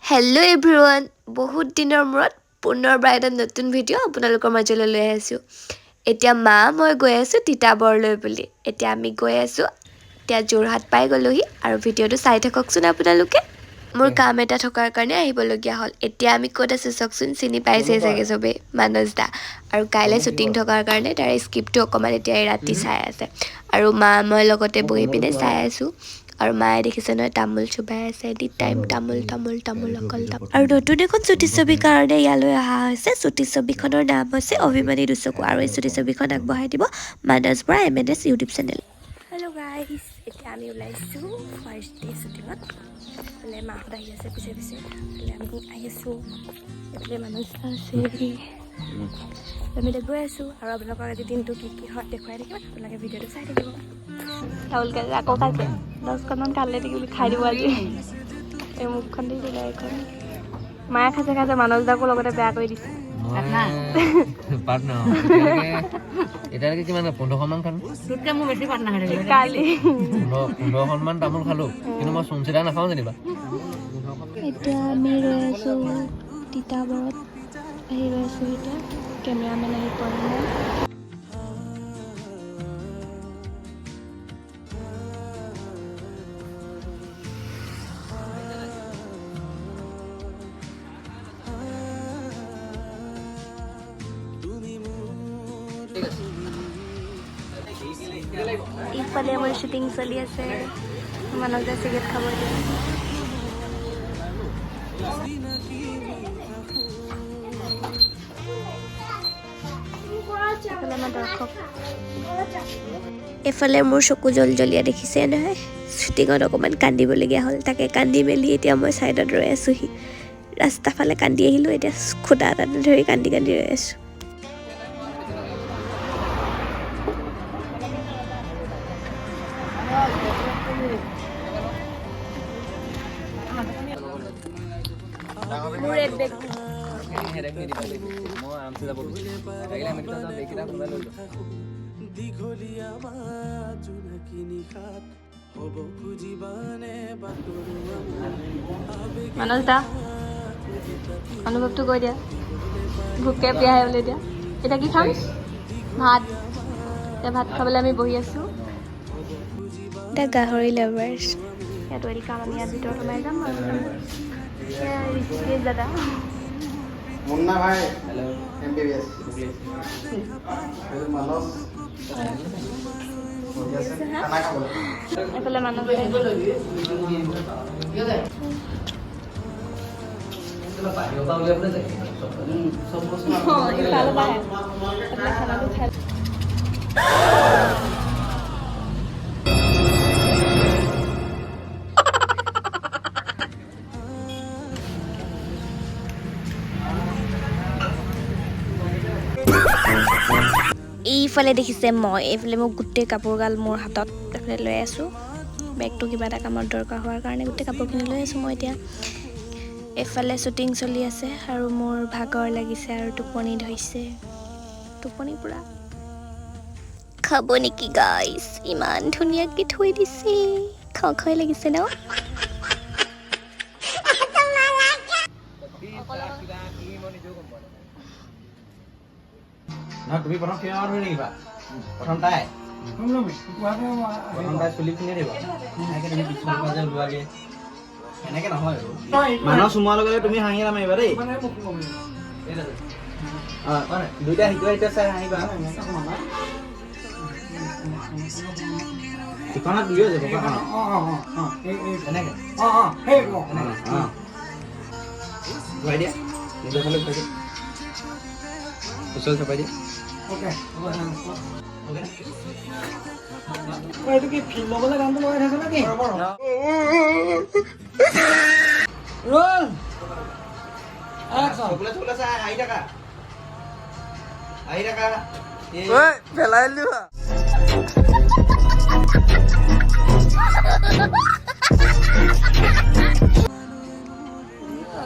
Hello' everyone, বহুত দিনৰ মূৰত পুনৰবাৰ এটা নতুন ভিডিঅ' আপোনালোকৰ মাজলৈ লৈ আহিছোঁ। এতিয়া মই গৈ আছোঁ তিতাবৰলৈ বুলি। এতিয়া আমি গৈ আছোঁ, এতিয়া যোৰহাট পাই গ'লোহি আৰু ভিডিঅ'টো চাই থাককচোন আপোনালোকে। মোৰ কাম এটা থকাৰ কাৰণে আহিবলগীয়া হ'ল। এতিয়া আমি ক'ত আছোঁ চাওকচোন, চিনি পাইছেই চাগে চবেই, মানস দা। আৰু কাইলৈ শ্বুটিং থকাৰ কাৰণে তাৰ স্ক্ৰিপ্টটো অকণমান এতিয়া ৰাতি চাই আছে আৰু মই লগতে বহি পিনে চাই আছোঁ। আৰু মায়ে দেখিছে নহয়, তামোল চুবাই আছে। এনি টাইম তামোল অকল তামোল। আৰু নতুন এখন চুটি ছবিৰ কাৰণে ইয়ালৈ অহা হৈছে। চুটি ছবিখনৰ নাম হৈছে অভিমানী দুচকু আৰু এই চুটি ছবিখন আগবঢ়াই দিব Manas Bora MNS YouTube channel. Hello' guys, এতিয়া আমি ওলাইছোঁ ফাৰ্ষ্ট ডে শ্বুটিঙত। এইফালে মাহঁত আহি আছে পিছে এইফালে আমি আহিছোঁ। এইফালে মানস দা আছে, আমি এতিয়া গৈ আছোঁ আৰু আপোনালোকক আজি দিনটো কি হয় দেখুৱাই থাকিম। আপোনালোকে ভিডিঅ'টো চাই থাকিব। চাউল কাজে আকৌ খাইছে, 10খনমান কালে নেকি বুলি খাই দিব আজি। এই মুখখন দেখিলে এখন মায়ে খাইছে মানস দাকো লগতে বেয়া কৰি দিছে। এতিয়ালৈকে কিমান 15খনমান খালো। মোৰ বেছি পাত নাখায় কালি 15খনমান তামোল খালো, কিন্তু মই চুমচিতা নাখাওঁ যেনিবা। এতিয়া আমি ৰৈ আছোঁ তিতাবৰত, আহি ৰৈ আছোঁ। এতিয়া কেমেৰামেন আহি পোৱা নাই। ইফালে আমাৰ শ্বুটিং চলি আছে, মানস দা চিগাৰেট খাব দিয়ে। এফালে মোৰ চকু জলজলীয়া দেখিছে নহয়, শ্বুটিঙত অকণমান কান্দিবলগীয়া হ'ল। তাকে কান্দি মেলি এতিয়া মই ছাইডত ৰৈ আছোঁহি। ৰাস্তা ফালে কান্দি আহিলোঁ, এতিয়া খুটা এটাতে ধৰি কান্দি ৰৈ আছোঁ। মানস দা অনুভৱটো কৈ দিয়া, ভোকে পিয়াহে বোলে। এতিয়া কি খাম? ভাত। এতিয়া ভাত খাবলৈ আমি বহি আছোঁ। এতিয়া গাহৰি লাভাৰ্ছ ইয়াত ৱেলকাম। আমি ইয়াত ভিতৰত সোমাই যাম আৰু দাদা মুন্না ভাই, MBBS মানস খানা খাবলৈ এইফালে মানুহ খানাটো খাই এইফালে দেখিছে এইফালে মোক গোটেই কাপোৰগাল মোৰ হাতত এইফালে লৈ আছোঁ। বেগটো কিবা এটা কামত দৰকাৰ হোৱাৰ কাৰণে গোটেই কাপোৰখিনি লৈ আছোঁ মই এতিয়া। এইফালে শ্বুটিং চলি আছে আৰু মোৰ ভাগৰ লাগিছে আৰু টোপনি ধৰিছে। টোপনি পূৰা। খাব নেকি গাইজ? ইমান ধুনীয়াকৈ থৈ দিছে, খাওঁ খাওঁ লাগিছে ন? তুমি প্ৰথম কিমান ধৰি নেকিবা? প্ৰথম তাই চুলি পিনে দিব, তুমি পিছৰ পৰা যে ওলোৱাগে এনেকে নহয়। মানুহ সোমোৱাৰ লগে তুমি হাঁহি নামাৰিবা দেই। দুইটা সিটোৱা চাই হাঁহিবা। ঠিকনা দুয়ো যাব এনেকে ঘূৰাই দিয়া, নিজৰ ফালে ঘূৰাই দিয়া, ওচৰ চপাই দিয়া। এইটো কি ফিল্ম ল'বলৈ গানটো লগাই থাকে নেকি? ৰোল আহি থাকা পেলাই দিবা।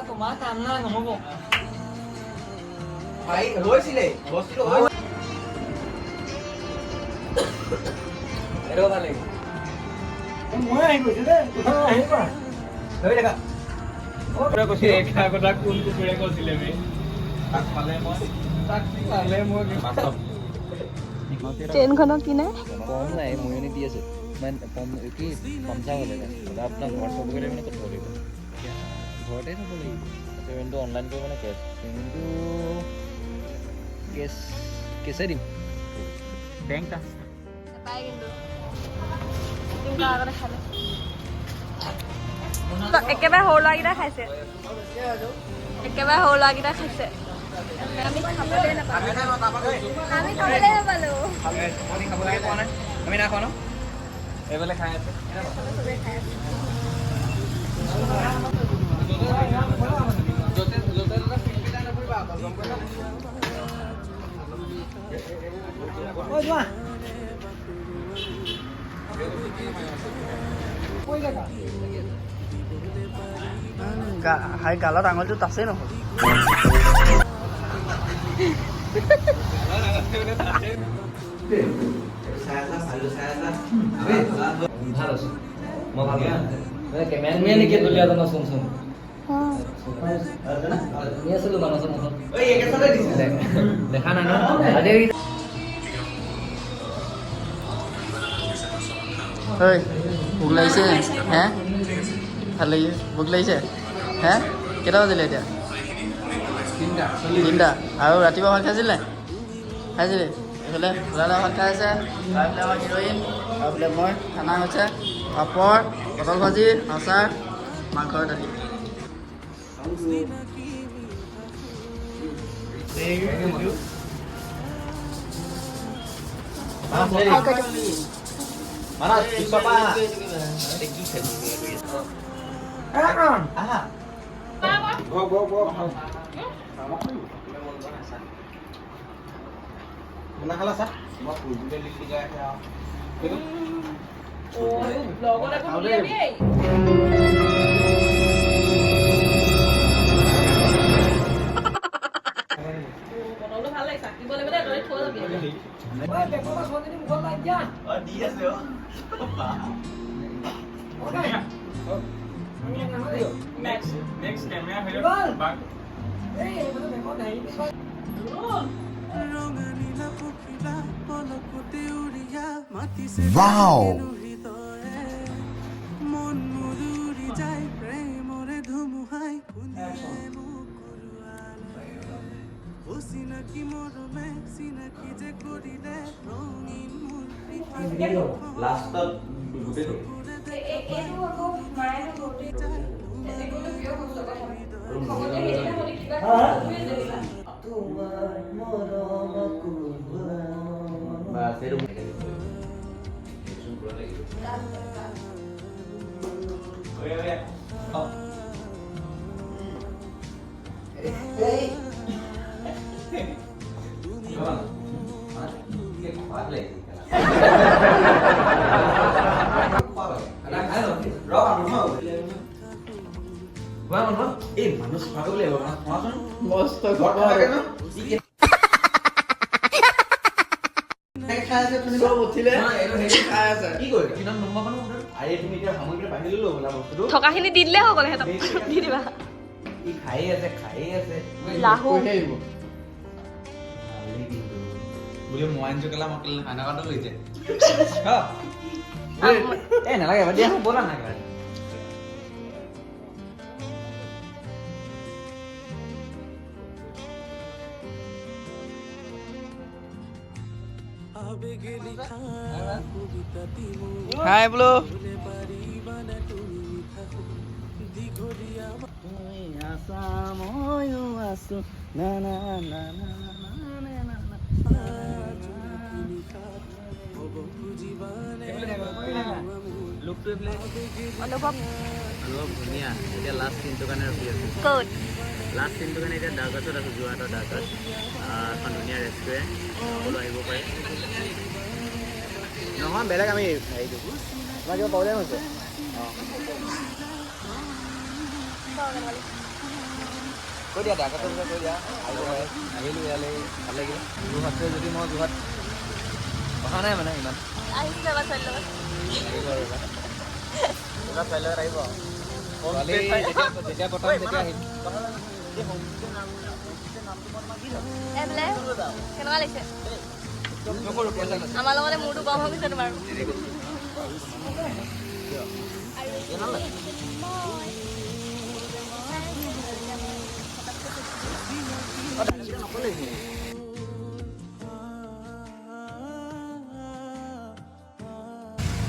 তোমাৰ কাম নাই নহ'ব। হৈছিলে বস্তুটো এটাও ভাল লাগিব। মই আহি গৈছো দেই, আহিবা ধৰি দেখা কৈছে একা কথা কোন কুকুৰে কৈছিলে বে তাক পালে মই ট্ৰেইনখনত কি নাই কম নাই ময়নি দি আছে মানে কি পঞ্চা হ'লে দাদা আপোনাৰ ঘৰত থ'ব গ'লে মানে ক'ত থ'ব লাগিব ঘৰতে থ'ব লাগিব পে'মেণ্টটো অনলাইন কৰিব মানে কেছ পে'মেণ্টটো কেছে দিম বেংক আছে নাপায় কিন্তু আগতে খালে একেবাৰে সৰু ল'ৰাকেইটা খাইছে আমি খাবলৈ নাপালো আমি নাই খোৱা ন এইফালে খাই আছে গালত আঙুলিটো টাচেই নহ'ল ভাল আছে মই ভাল কেমেৰা নেকি দলীয়া জনা চোন আছিলো মানুহজন দেখা নাই ন আজি ভোক লাগিছে হে ভাল লাগিছে ভোক লাগিছে হে কেইটা বাজিলে এতিয়া 3টা আৰু ৰাতিপুৱা ভাত খাইছিল নাই খাইছিলি এইফালে ল'ৰা ভাত খাই আছে তাৰপিছত আমাৰ হিৰ'ইন তাৰপিছত মই খানা হৈছে পাপৰ পটল ভাজি আচাৰ মাংসৰ দালি খালা চা মই ফুলতে লিখি যায় Wow! মানুষ পাগল লাগিব মস্ত থকাখিনি দি দিলে হৈ গ'ল সিহঁতক দি দিবা খাই আছে লাহু বোলে মোবাইল চকেলা মকলে খানা কাটো লৈছে এ নালাগে দিয়া বলা না হাই বোলো অনুভৱ ধুনীয়া এতিয়া লাষ্ট চিনটোৰ কাৰণে ৰখি আছোঁ ক'ত লাষ্ট চিনটোৰ কাৰণে এতিয়া দাগাছত আছোঁ যোৰহাটৰ দাগাত এখন ধুনীয়া ৰেষ্টুৰেণ্ট সকলো আহিব পাৰে নহয় বেলেগ আমি হেৰিটো তোমাৰ কিবা প্ৰব্লেম হৈছে কৈ দিয়া দাগাতৰ কথা কৈ দিয়া আহিব পাৰে আহিলোঁ ইয়ালৈ ভাল লাগিলে যোৰহাটে যদি মই যোৰহাট অহা নাই মানে ইমান আহিছিলে বা ছোৱালীৰ লগত আহিব আৰু এইবাৰ ছোৱালীৰ লগত আহিব ছোৱালী যেতিয়া পঠাম তেতিয়া আহিম বোলে কেনেকুৱা লাগিছে আমাৰ লগতে মোৰতো গম হৈ গৈছে তোমাৰ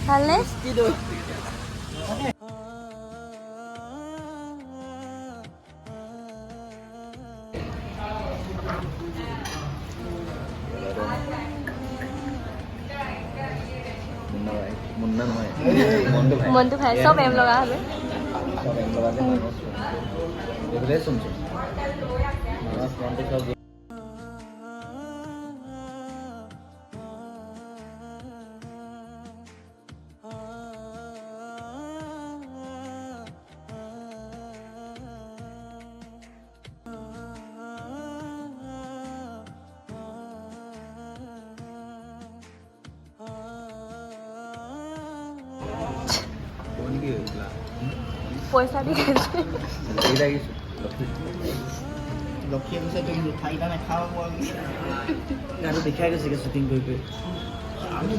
ভালনে মুন্না নহয় মনটো ভাই চব এম লগা হবে চব এম লগা যে এইবোৰে চোনচোন মানস মনটো চব পইচা দি খাইছে লাগিছোঁ লক্ষীয়ে কৈছে তুমি মিঠাইকেইটা নাখাব গাটো দেখাই গৈছেগৈ শ্বুটিং কৰি আমি